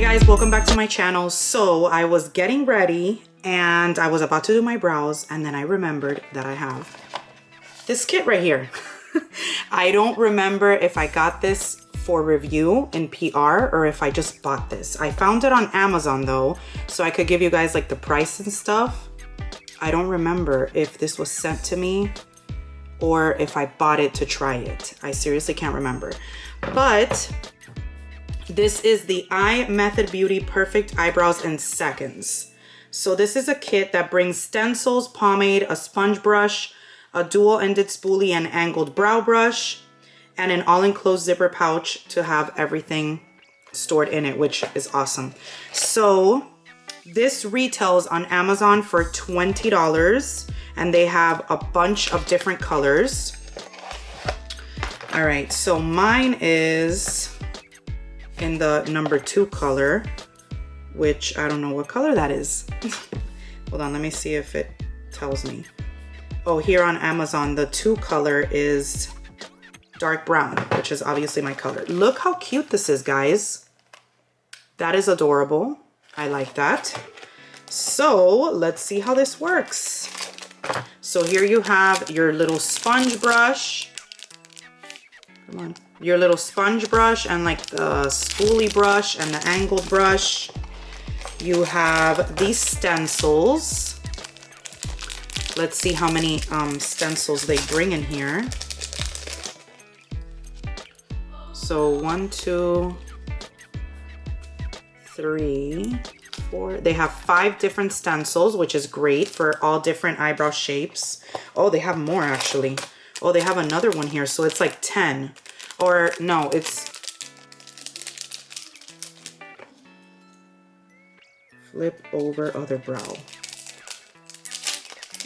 guys, welcome back to my channel. So I was getting ready and I was about to do my brows, and then I remembered that I have this kit right here. I don't remember if I got this for review in PR or if I just bought this. I found it on Amazon though, so I could give you guys like the price and stuff. I don't remember if this was sent to me or if I bought it to try it. I seriously can't remember. But this is the Imethod Beauty Perfect Eyebrows in Seconds. So this is a kit that brings stencils, pomade, a sponge brush, a dual-ended spoolie and angled brow brush, and an all-enclosed zipper pouch to have everything stored in it, which is awesome. So this retails on Amazon for $20, and they have a bunch of different colors. All right, so mine is in the number 2 color, which I don't know what color that is. Hold on, let me see if it tells me. Oh, here on Amazon, the 2 color is dark brown, which is obviously my color. Look how cute this is, guys. That is adorable. I like that. So let's see how this works. So here you have your little sponge brush. Come on. Your little sponge brush and like the spoolie brush and the angled brush. You have these stencils. Let's see how many stencils they bring in here. So 1, 2, 3, 4. They have 5 different stencils, which is great for all different eyebrow shapes. Oh, they have more actually. Oh, they have another one here. So it's like 10. Or no, it's flip over other brow.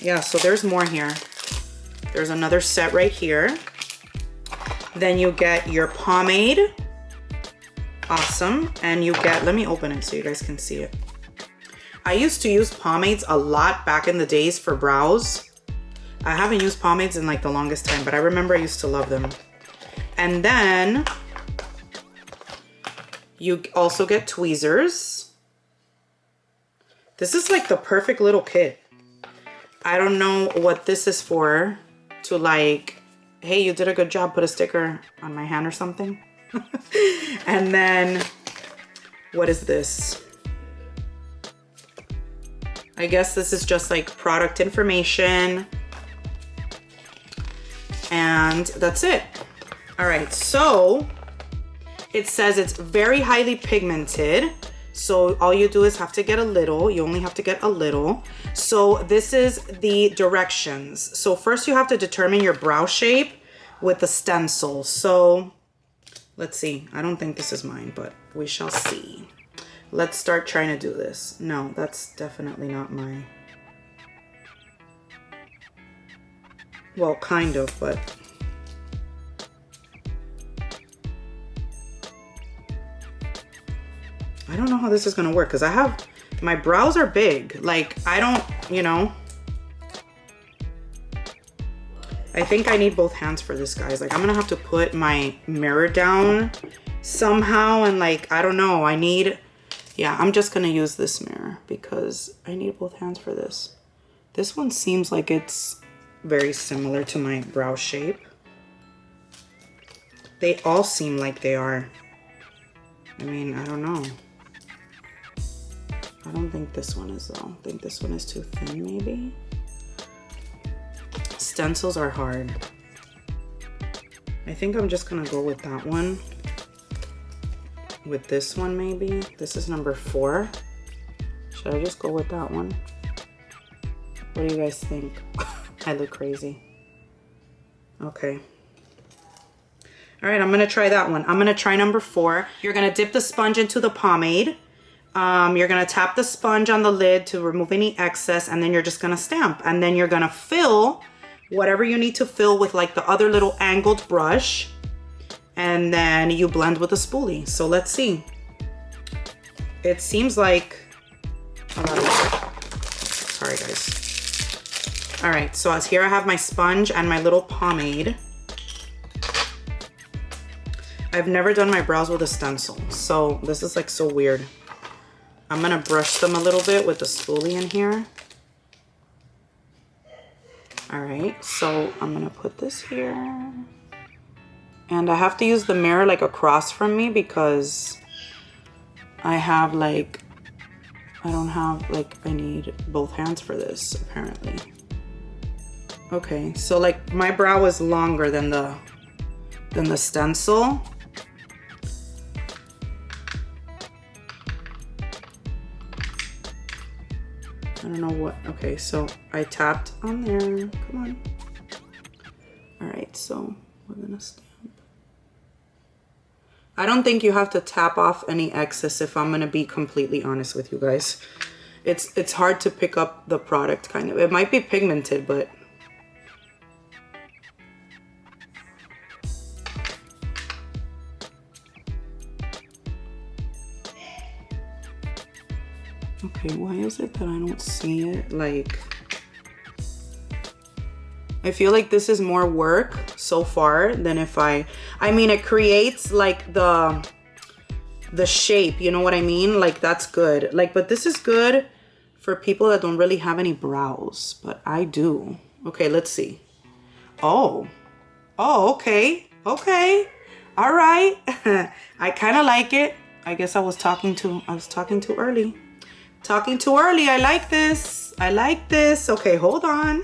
Yeah, so there's more here. There's another set right here. Then you get your pomade. Awesome. And you get, let me open it so you guys can see it. I used to use pomades a lot back in the days for brows. I haven't used pomades in like the longest time, but I remember I used to love them. And then you also get tweezers. This is like the perfect little kit. I don't know what this is for, to like, hey, you did a good job, put a sticker on my hand or something. And then, what is this? I guess this is just like product information. And that's it. All right, so it says it's very highly pigmented. So all you do is have to get a little. You only have to get a little. So this is the directions. So first you have to determine your brow shape with the stencil. So let's see. I don't think this is mine, but we shall see. Let's start trying to do this. No, that's definitely not mine. Well, kind of, but I don't know how this is gonna work because I have, my brows are big. Like, I don't, you know. I think I need both hands for this, guys. Like, I'm gonna have to put my mirror down somehow and like, I don't know, I need, yeah, I'm just gonna use this mirror because I need both hands for this. This one seems like it's very similar to my brow shape. They all seem like they are. I mean, I don't know. I don't think this one is though. I think this one is too thin maybe. Stencils are hard. I think I'm just gonna go with that one. With this one maybe. This is number 4. Should I just go with that one? What do you guys think? I look crazy. Okay. All right, I'm gonna try that one. I'm gonna try number 4. You're gonna dip the sponge into the pomade. You're gonna tap the sponge on the lid to remove any excess, and then you're just gonna stamp. And then you're gonna fill whatever you need to fill with like the other little angled brush. And then you blend with a spoolie. So let's see. It seems like, sorry guys. All right, so as here I have my sponge and my little pomade. I've never done my brows with a stencil, so this is like so weird. I'm gonna brush them a little bit with the spoolie in here. All right, so I'm gonna put this here. And I have to use the mirror like across from me because I have like, I don't have like, I need both hands for this apparently. Okay, so like my brow is longer than the stencil. I don't know what, okay, so I tapped on there, come on. All right, so we're gonna stamp. I don't think you have to tap off any excess if I'm gonna be completely honest with you guys. It's hard to pick up the product kind of. It might be pigmented, but. Okay, why is it that I don't see it? Like, I feel like this is more work so far than if I mean, it creates like the shape, you know what I mean? Like that's good. Like, but this is good for people that don't really have any brows, but I do. Okay, let's see. Oh, okay. Okay. All right. I kind of like it. I guess I was talking too early. Talking too early. I like this. I like this. Okay, hold on.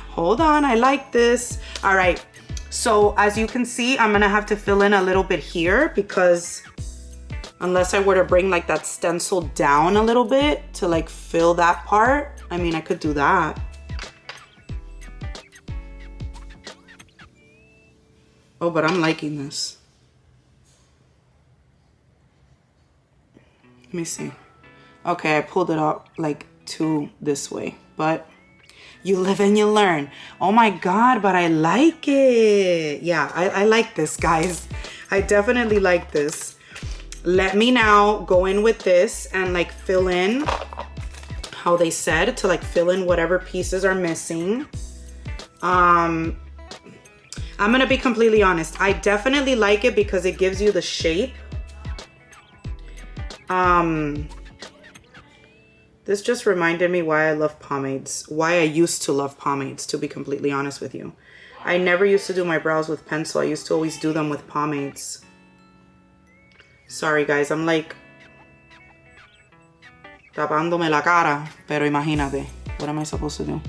Hold on. I like this. All right. So as you can see, I'm going to have to fill in a little bit here because unless I were to bring like that stencil down a little bit to like fill that part, I mean, I could do that. Oh, but I'm liking this. Let me see. Okay, I pulled it up like to this way, but you live and you learn. Oh my God, but I like it. Yeah, I like this, guys. I definitely like this. Let me now go in with this and like fill in how they said to like fill in whatever pieces are missing. I'm gonna be completely honest. I definitely like it because it gives you the shape. This just reminded me why I love pomades, why I used to love pomades, to be completely honest with you. I never used to do my brows with pencil. I used to always do them with pomades. Sorry guys, I'm like tapándome la cara, pero imagínate, what am I supposed to do?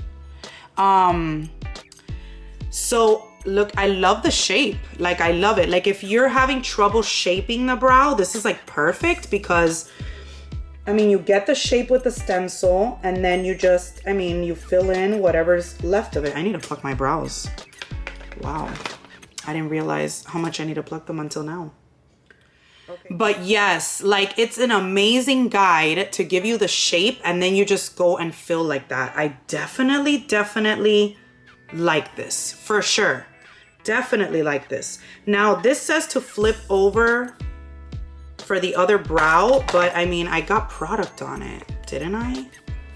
So look, I love the shape. Like I love it. Like if you're having trouble shaping the brow, this is like perfect because I mean, you get the shape with the stencil and then you just, I mean, you fill in whatever's left of it. I need to pluck my brows. Wow. I didn't realize how much I need to pluck them until now. Okay. But yes, like it's an amazing guide to give you the shape and then you just go and fill like that. I definitely like this for sure. Definitely like this. Now this says to flip over for the other brow, but I mean, I got product on it, didn't I?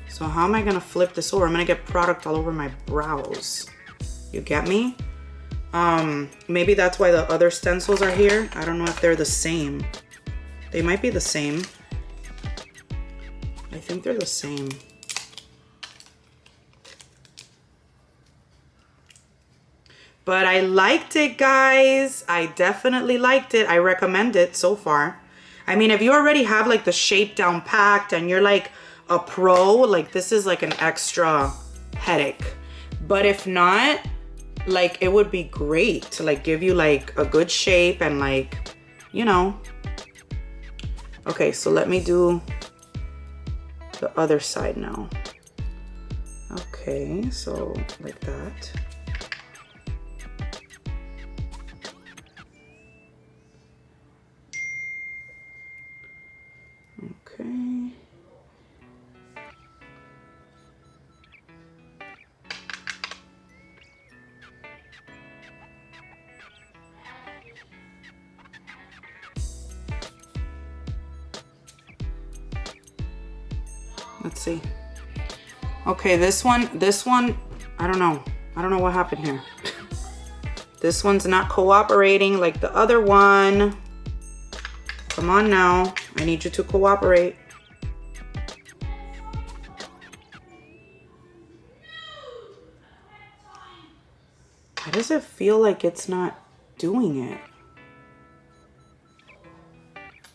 So how am I gonna flip this over? I'm gonna get product all over my brows. You get me? Maybe that's why the other stencils are here. I don't know if they're the same. They might be the same. I think they're the same. But I liked it, guys. I definitely liked it. I recommend it so far. I mean, if you already have like the shape down packed and you're like a pro, like this is like an extra headache. But if not, like it would be great to like give you like a good shape and like, you know. Okay, so let me do the other side now. Okay, so like that. Okay. Let's see. Okay, this one, I don't know. I don't know what happened here. This one's not cooperating like the other one. Come on now. I need you to cooperate. Why does it feel like it's not doing it?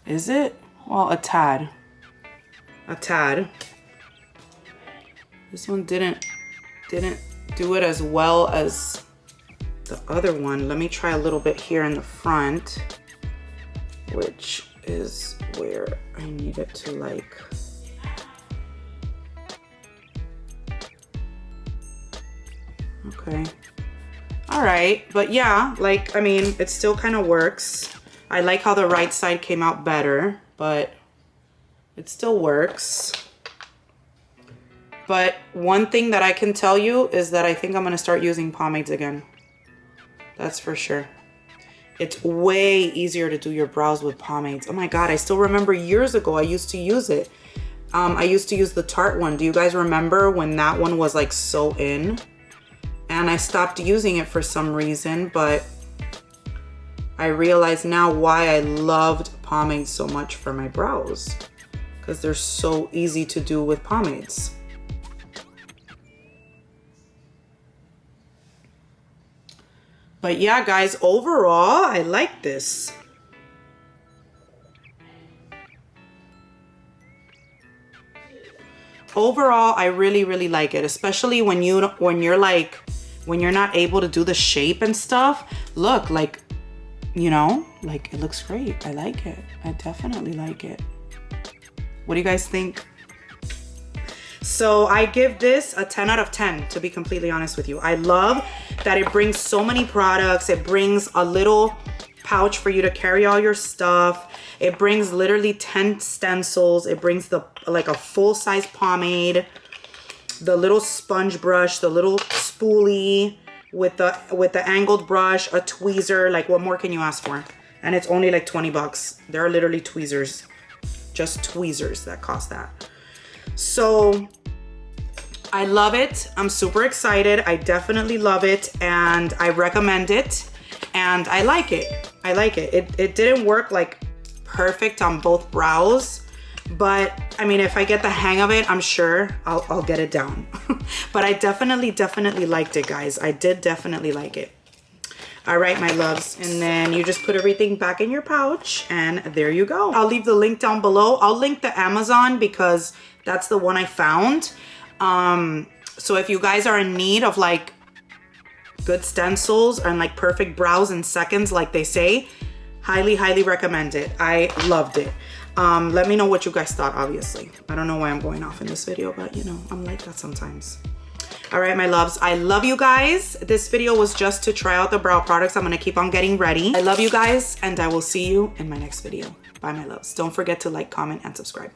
Is it? Well, a tad. A tad. This one didn't do it as well as the other one. Let me try a little bit here in the front, which is where I need it to like. Okay. All right, but yeah, like, I mean, it still kind of works. I like how the right side came out better, but it still works. But one thing that I can tell you is that I think I'm gonna start using pomades again. That's for sure. It's way easier to do your brows with pomades. Oh my God, I still remember years ago I used to use it. I used to use the Tarte one. Do you guys remember when that one was like so in? And I stopped using it for some reason, but I realize now why I loved pomades so much for my brows, because they're so easy to do with pomades. But yeah, guys, overall, I like this. Overall, I really, really like it, especially when you're not able to do the shape and stuff. Look, like, you know, like it looks great. I like it. I definitely like it. What do you guys think? So I give this a 10 out of 10, to be completely honest with you. I love that it brings so many products. It brings a little pouch for you to carry all your stuff. It brings literally 10 stencils. It brings like a full-size pomade, the little sponge brush, the little spoolie with the angled brush, a tweezer. Like, what more can you ask for? And it's only like 20 bucks. There are literally tweezers, just tweezers that cost that. So I love it. I'm super excited. I definitely love it, and I recommend it, and I like it. I like it. It didn't work like perfect on both brows, but I mean, if I get the hang of it, I'm sure I'll get it down. But I definitely liked it, guys. I did definitely like it. All right, my loves, and then you just put everything back in your pouch, and there you go. I'll leave the link down below. I'll link the Amazon because that's the one I found. So if you guys are in need of like good stencils and like perfect brows in seconds, like they say, highly recommend it. I loved it. Let me know what you guys thought, obviously. I don't know why I'm going off in this video, but you know, I'm like that sometimes. All right, my loves, I love you guys. This video was just to try out the brow products. I'm gonna keep on getting ready. I love you guys, and I will see you in my next video. Bye, my loves. Don't forget to like, comment, and subscribe.